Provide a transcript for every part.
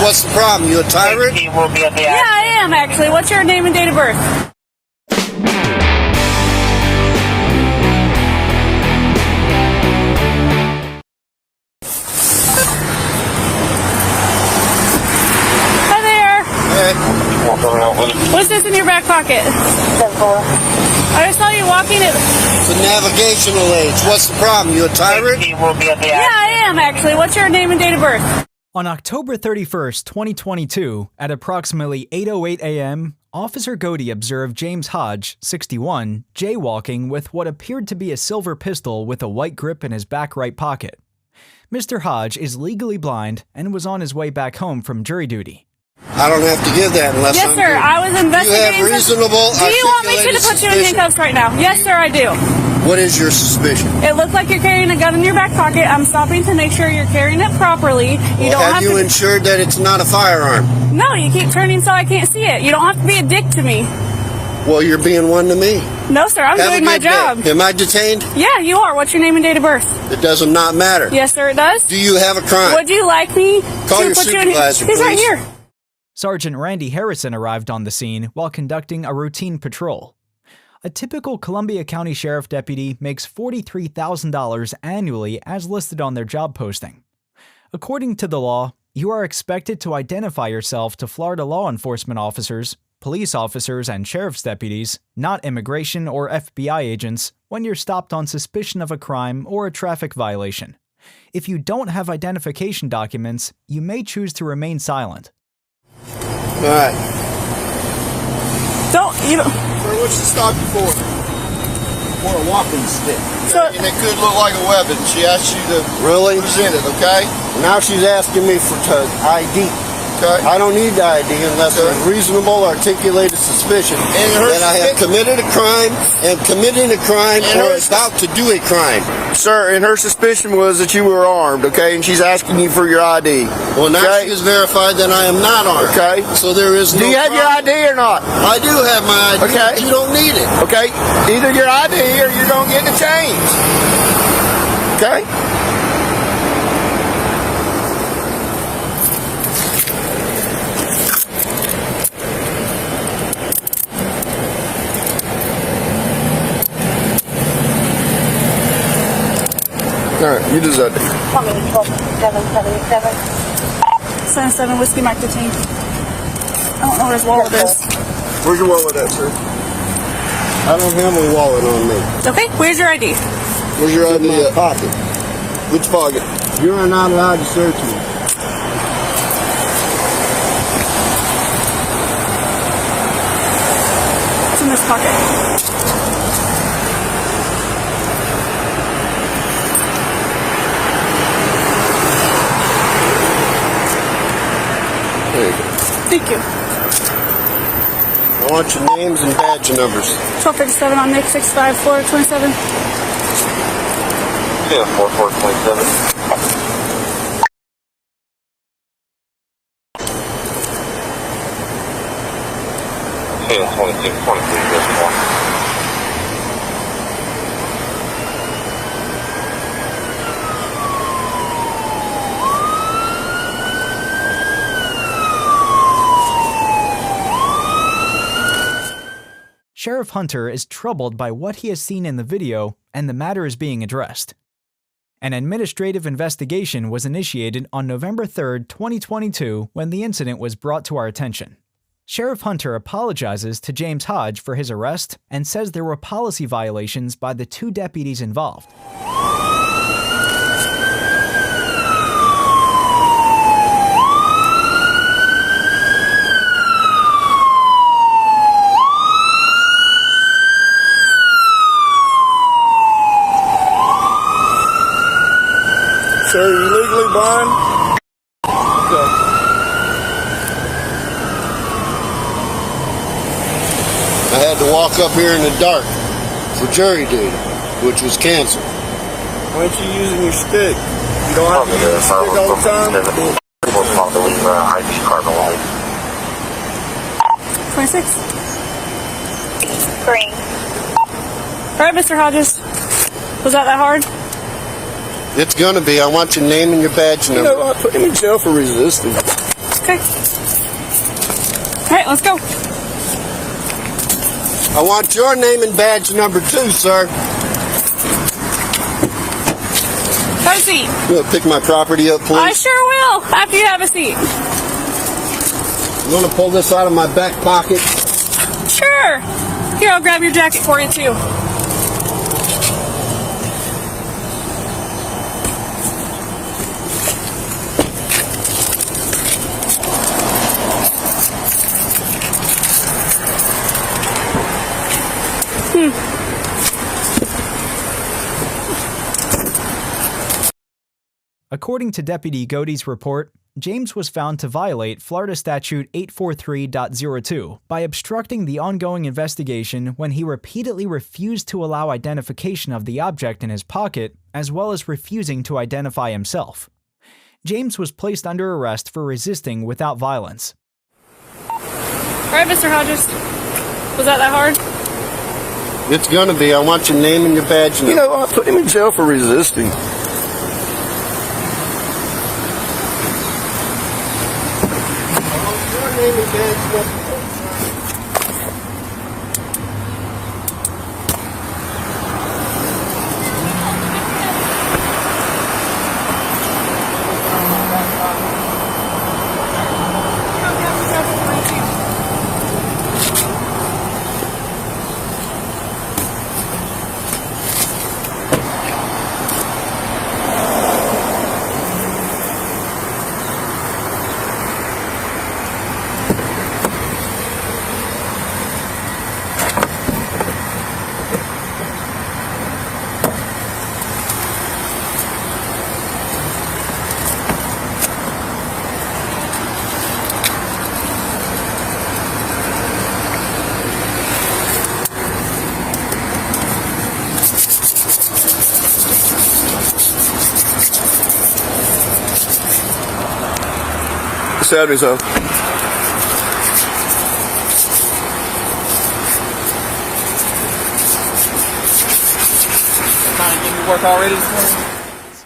What's the problem? You a tyrant? He will be at the Yeah, I am actually. What's your name and date of birth? Hi there. Hey. What's this in your back pocket? I just saw you walking it. It's a navigational age. What's the problem? You a tyrant? He will be at the Yeah, I am actually. What's your name and date of birth? On October 31st, 2022, at approximately 8:08 a.m., Officer Godey observed James Hodge, 61, jaywalking with what appeared to be a silver pistol with a white grip in his back right pocket. Mr. Hodge is legally blind and was on his way back home from jury duty. I don't have to give that unless Yes, I'm sir. here. I was investigating. You have reasonable, Do you want me to put you in suspicion. handcuffs right now? Yes, sir, I do. What is your suspicion? It looks like you're carrying a gun in your back pocket. I'm stopping to make sure you're carrying it properly. You don't have have you to. ensured that it's not a firearm? No, you keep turning so I can't see it. You don't have to be a dick to me. Well, you're being one to me. No, sir. I'm Have a doing my good day. job. Am I detained? Yeah, you are. What's your name and date of birth? It does not matter. Yes, sir, it does. Do you have a crime? Would you like me Call to your put you in? supervisor, He's right please. here. Sergeant Randy Harrison arrived on the scene while conducting a routine patrol. A typical Columbia County Sheriff deputy makes $43,000 annually as listed on their job posting. According to the law, you are expected to identify yourself to Florida law enforcement officers, police officers, and sheriff's deputies, not immigration or FBI agents, when you're stopped on suspicion of a crime or a traffic violation. If you don't have identification documents, you may choose to remain silent. All right. You don't. Sir, what's she stop you for? For a walking stick. So- And it could look like a weapon. She asked you to present it, okay? Now she's asking me for ID. Okay. I don't need the ID unless there's reasonable articulated suspicion that I have committed a crime, am committing a crime, or about to do a crime. Sir, and her suspicion was that you were armed, okay? And she's asking you for your ID. Well, now she has verified that I am not armed. Okay. So there is no Do you have your ID or not? I do have my ID. Okay. You don't need it. Okay. Either your ID or you're going to get the change. Okay? All right, you deserve it. 777. 77 Whiskey Mike detained. I don't know where his wallet is. Where's your wallet at, sir? I don't have a wallet on me. Okay, where's your ID? Where's your It's in ID my at? pocket. Which pocket? You are not allowed to search me. It's in this pocket. There you go. Thank you. I want your names and badge numbers. 1257 on Nick 65 Florida 27. Yeah, 4427. Yeah, 26, 23, Sheriff Hunter is troubled by what he has seen in the video, and the matter is being addressed. An administrative investigation was initiated on November 3, 2022, when the incident was brought to our attention. Sheriff Hunter apologizes to James Hodge for his arrest and says there were policy violations by the two deputies involved. Sir, are you legally blind? Okay. I had to walk up here in the dark for jury duty, which was canceled. Why aren't you using your stick? You don't have to use your stick all the time? ID card along. 26. Green. All right, Mr. Hodges. Was that hard? It's gonna be. I want your name and your badge You number. know what? Put him in jail for resisting. Okay. Okay. All right, let's go. I want your name and badge number 2, sir. Have a seat. You want to pick my property up, please? I sure will, after you have a seat. You want to pull this out of my back pocket? Sure. Here, I'll grab your jacket for you, too. According to Deputy Godey's report, James was found to violate Florida Statute 843.02 by obstructing the ongoing investigation when he repeatedly refused to allow identification of the object in his pocket, as well as refusing to identify himself. James was placed under arrest for resisting without violence. All right, Mr. Hodges. Was that hard? It's gonna be. I want your name and your badge number. You know, I'll put him in jail for resisting. Your name and badge number. Saturday's on. Work already this morning?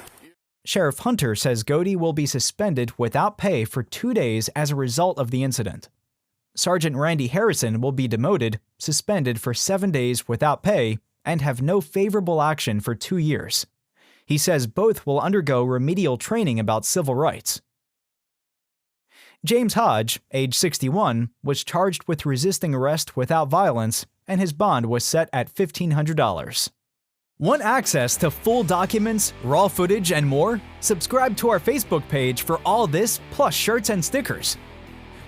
Sheriff Hunter says Godey will be suspended without pay for 2 days as a result of the incident. Sergeant Randy Harrison will be demoted, suspended for 7 days without pay, and have no favorable action for 2 years. He says both will undergo remedial training about civil rights. James Hodge, age 61, was charged with resisting arrest without violence, and his bond was set at $1,500. Want access to full documents, raw footage, and more? Subscribe to our Facebook page for all this, plus shirts and stickers.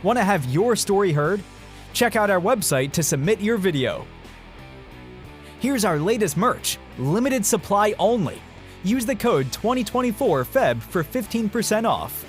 Want to have your story heard? Check out our website to submit your video. Here's our latest merch, limited supply only. Use the code 2024FEB for 15% off.